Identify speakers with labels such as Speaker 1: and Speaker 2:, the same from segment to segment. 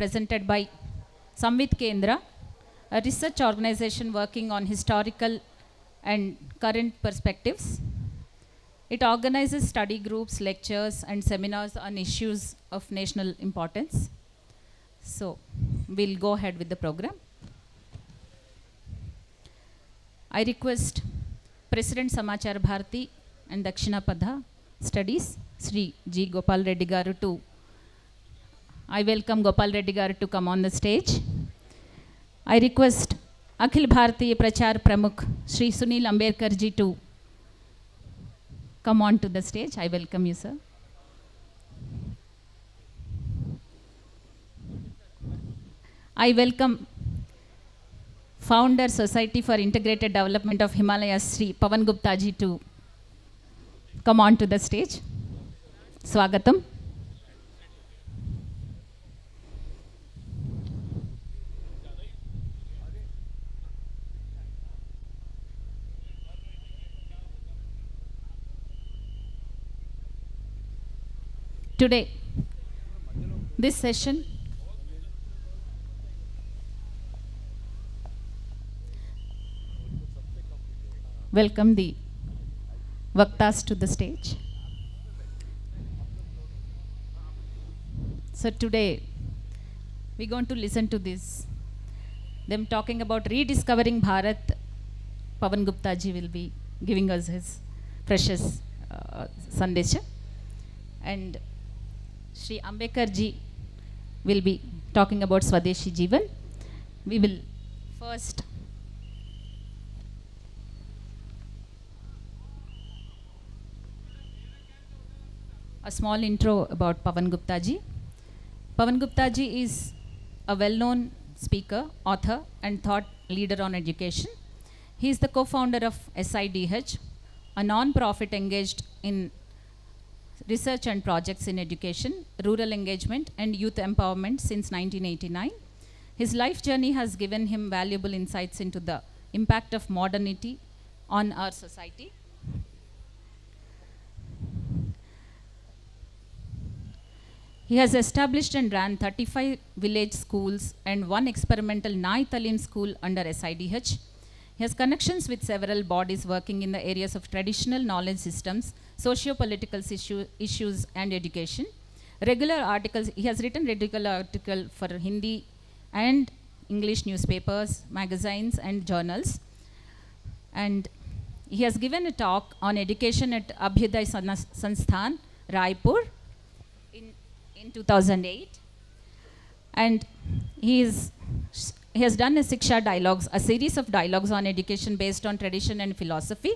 Speaker 1: presented by Samvit Kendra, a research organization working on historical and current perspectives. It organizes study groups, lectures, and seminars on issues of national importance. So, we'll go ahead with the program. I request President Samachar Bharati and Dakshinapadha Studies, Sri G. Gopal Reddy Garu to I welcome Gopal Reddy Garu to come on the stage. I request Akhil Bharatiya Prachar Pramukh Sri Sunil Ambedkar ji to come on to the stage. I welcome you, sir. I welcome Founder Society for Integrated Development of Himalayas Sri Pawan Gupta ji to come on to the stage. Swagatam. Today, this session welcome the Vaktas to the stage. So today, we're going to listen to this. Them talking about rediscovering Bharat. Pawan Gupta ji will be giving us his precious sandesha. And Sri Ambedkar ji will be talking about Swadeshi Jeevan. We will first a small intro about Pawan Gupta ji. Pawan Gupta ji is a well-known speaker, author, and thought leader on education. He is the co-founder of SIDH, a non-profit engaged in research and projects in education, rural engagement, and youth empowerment since 1989. His life journey has given him valuable insights into the impact of modernity on our society. He has established and ran 35 village schools and one experimental Nai Talim school under SIDH. He has connections with several bodies working in the areas of traditional knowledge systems, socio-political issues, and education. Regular articles, he has written regular articles for Hindi and English newspapers, magazines, and journals. And he has given a talk on education at Abhyuday Sansthan, Raipur, in 2008. And he has done a Siksha Dialogues, a series of dialogues on education based on tradition and philosophy.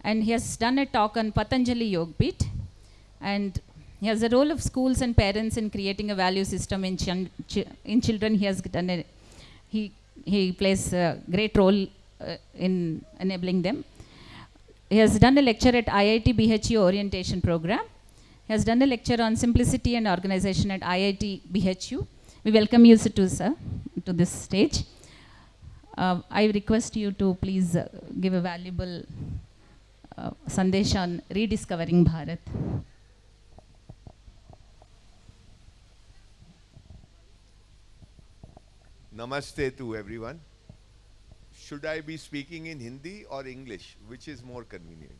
Speaker 1: And he has done a talk on Patanjali Yogpit. And he has a role of schools and parents in creating a value system in children. He has done he plays a great role in enabling them. He has done a lecture at IIT BHU orientation program. He has done a lecture on simplicity and organization at IIT BHU. We welcome you, too, sir, to this stage. I request you to please give a valuable sandesh on rediscovering Bharat.
Speaker 2: Namaste to everyone. Should I be speaking in Hindi or English? Which is more convenient?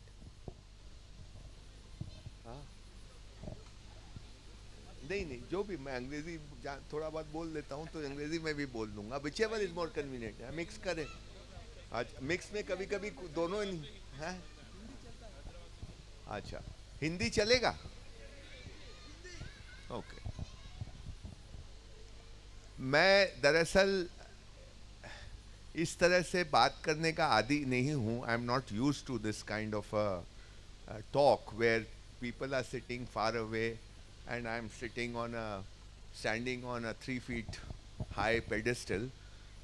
Speaker 2: नहीं जो भी मैं अंग्रेजी थोड़ा बहुत बोल लेता हूँ तो अंग्रेजी में भी बोल दूंगा whichever is more convenient है मिक्स करें आज मिक्स में कभी कभी दोनों हैं अच्छा हिंदी चलेगा ओके मैं दरअसल इस तरह से बात करने का आदी नहीं हूँ I am not used to this kind of talk where people are sitting far away and I'm standing on a 3 feet high pedestal.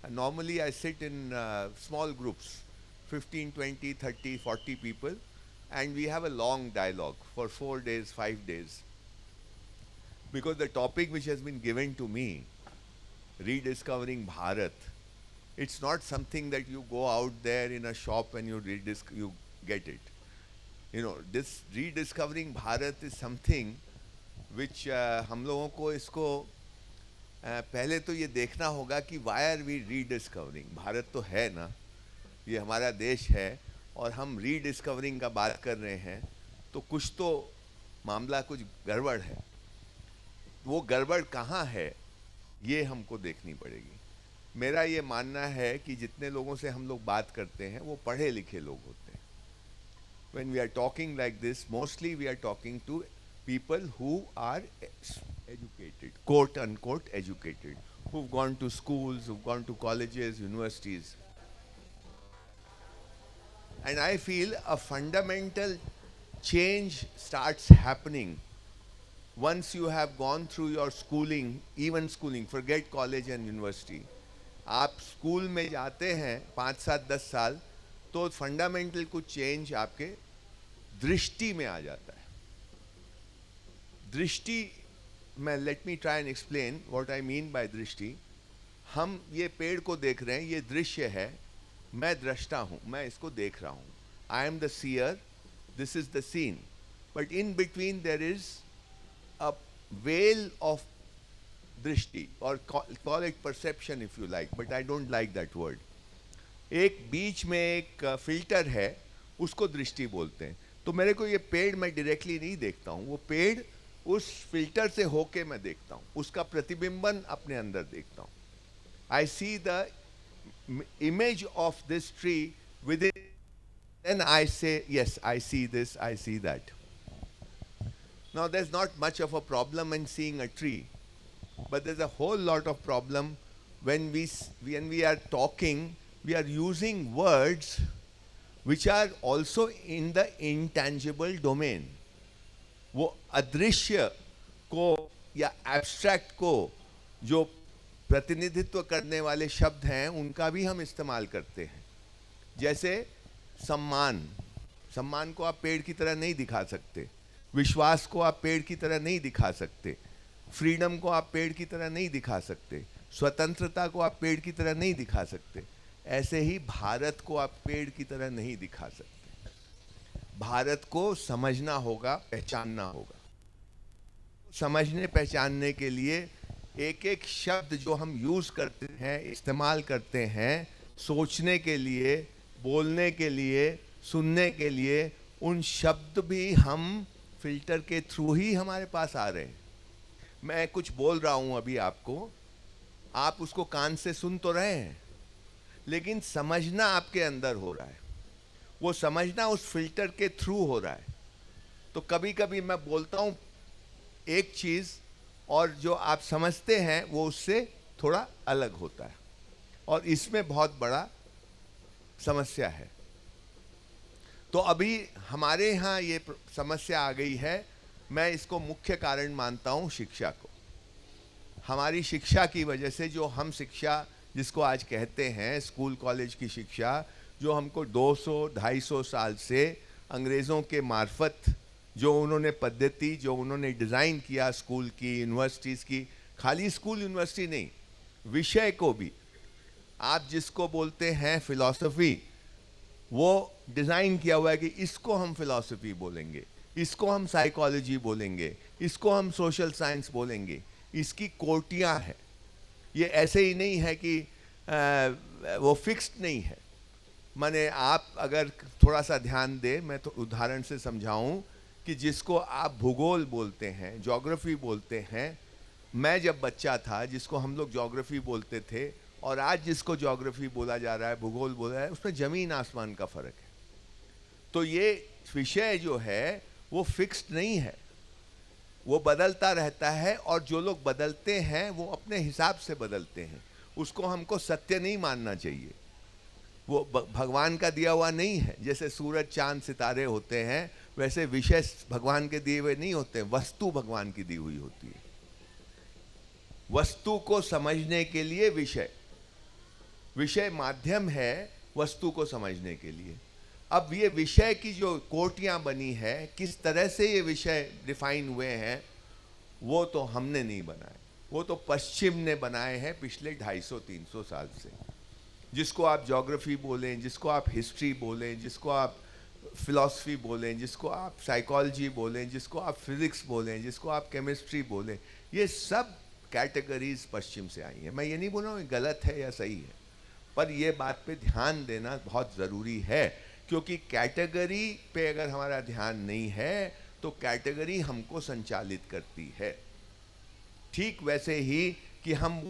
Speaker 2: And normally I sit in small groups, 15, 20, 30, 40 people, and we have a long dialogue for 4 days, 5 days. Because the topic which has been given to me, rediscovering Bharat, it's not something that you go out there in a shop and you get it. You know, this rediscovering Bharat is something which हम लोगों को इसको पहले तो ये देखना होगा कि why are we rediscovering. Bharat तो है ना, ये हमारा देश है और हम रीडिस्कवरिंग का बात कर रहे हैं, तो कुछ तो मामला कुछ गड़बड़ है. वो गड़बड़ कहाँ है ये हमको देखनी पड़ेगी. मेरा ये मानना है कि जितने लोगों से हम लोग बात करते हैं वो पढ़े लिखे लोग होते हैं. When we are talking like this, mostly we are talking to people who are educated, quote unquote educated, who've gone to schools, who've gone to colleges, universities. And I feel a fundamental change starts happening once you have gone through your schooling, even schooling, forget college and university. आप school में जाते हैं 5, 7, 10 साल, तो fundamental कुछ change आपके दृष्टि में आ जाता है. दृष्टि में, let me try and explain what I mean by दृष्टि. हम ये पेड़ को देख रहे हैं, ये दृश्य है, मैं दृष्टा हूँ, मैं इसको देख रहा हूँ. I am the seer, this is the scene, but in between there is a veil of दृष्टि, और call it perception if you like, but I don't like that word. एक बीच में एक फिल्टर है, उसको दृष्टि बोलते हैं. तो मेरे को ये पेड़ मैं डायरेक्टली नहीं देखता हूँ, वो पेड़ उस फिल्टर से होके मैं देखता हूँ, उसका प्रतिबिंबन अपने अंदर देखता हूँ. I see the image of this tree within, then I say, yes, I see this, I see that. Now there's not much of a problem in seeing a tree, but there's a whole lot of problem when we are talking, we are using words which are also in the intangible domain. वो अदृश्य को या abstract को जो प्रतिनिधित्व करने वाले शब्द हैं उनका भी हम इस्तेमाल करते हैं. जैसे सम्मान, सम्मान को आप पेड़ की तरह नहीं दिखा सकते. विश्वास को आप पेड़ की तरह नहीं दिखा सकते. फ्रीडम को आप पेड़ की तरह नहीं दिखा सकते. स्वतंत्रता को आप पेड़ की तरह नहीं दिखा सकते. ऐसे ही भारत को आप पेड़ की तरह नहीं दिखा सकते. भारत को समझना होगा, पहचानना होगा. समझने पहचानने के लिए एक एक शब्द जो हम यूज करते हैं, इस्तेमाल करते हैं, सोचने के लिए, बोलने के लिए, सुनने के लिए, उन शब्द भी हम फिल्टर के थ्रू ही हमारे पास आ रहे हैं. मैं कुछ बोल रहा हूं अभी आपको, आप उसको कान से सुन तो रहे हैं, लेकिन समझना आपके अंदर हो रहा है. वो समझना उस फिल्टर के थ्रू हो रहा है. तो कभी कभी मैं बोलता हूं एक चीज और जो आप समझते हैं वो उससे थोड़ा अलग होता है, और इसमें बहुत बड़ा समस्या है. तो अभी हमारे यहाँ ये समस्या आ गई है. मैं इसको मुख्य कारण मानता हूँ शिक्षा को. हमारी शिक्षा की वजह से, जो हम शिक्षा जिसको आज कहते हैं स्कूल कॉलेज की शिक्षा, जो हमको 200-250 साल से अंग्रेज़ों के मार्फत जो उन्होंने पद्धति, जो उन्होंने डिज़ाइन किया स्कूल की, यूनिवर्सिटीज़ की, खाली स्कूल यूनिवर्सिटी नहीं, विषय को भी, आप जिसको बोलते हैं फिलॉसफी, वो डिज़ाइन किया हुआ है कि इसको हम फिलॉसफी बोलेंगे, इसको हम साइकोलॉजी बोलेंगे, इसको हम सोशल साइंस बोलेंगे. इसकी कोटियाँ हैं. ये ऐसे ही नहीं है कि वो फिक्स्ड नहीं है. माने आप अगर थोड़ा सा ध्यान दें, मैं तो उदाहरण से समझाऊं कि जिसको आप भूगोल बोलते हैं, ज्योग्राफी बोलते हैं, मैं जब बच्चा था जिसको हम लोग ज्योग्राफी बोलते थे, और आज जिसको ज्योग्राफी बोला जा रहा है, भूगोल बोला है, उसमें ज़मीन आसमान का फ़र्क है. तो ये विषय जो है वो फिक्स्ड नहीं है, वो बदलता रहता है, और जो लोग बदलते हैं वो अपने हिसाब से बदलते हैं. उसको हमको सत्य नहीं मानना चाहिए. वो भगवान का दिया हुआ नहीं है. जैसे सूरज, चांद, सितारे होते हैं, वैसे विषय भगवान के दिए हुए नहीं होते, वस्तु भगवान की दी हुई होती है. वस्तु को समझने के लिए विषय माध्यम है वस्तु को समझने के लिए. अब ये विषय की जो कोटियां बनी है, किस तरह से ये विषय डिफाइन हुए हैं, वो तो हमने नहीं बनाए, वो तो पश्चिम ने बनाए हैं पिछले 250-300 साल से. जिसको आप ज्योग्राफी बोलें, जिसको आप हिस्ट्री बोलें, जिसको आप फिलॉसफी बोलें, जिसको आप साइकोलॉजी बोलें, जिसको आप फिज़िक्स बोलें, जिसको आप केमिस्ट्री बोलें, ये सब कैटेगरीज पश्चिम से आई हैं। मैं ये नहीं बोल रहा हूँ गलत है या सही है, पर ये बात पे ध्यान देना बहुत ज़रूरी है, क्योंकि कैटेगरी पे अगर हमारा ध्यान नहीं है तो कैटेगरी हमको संचालित करती है। ठीक वैसे ही कि हम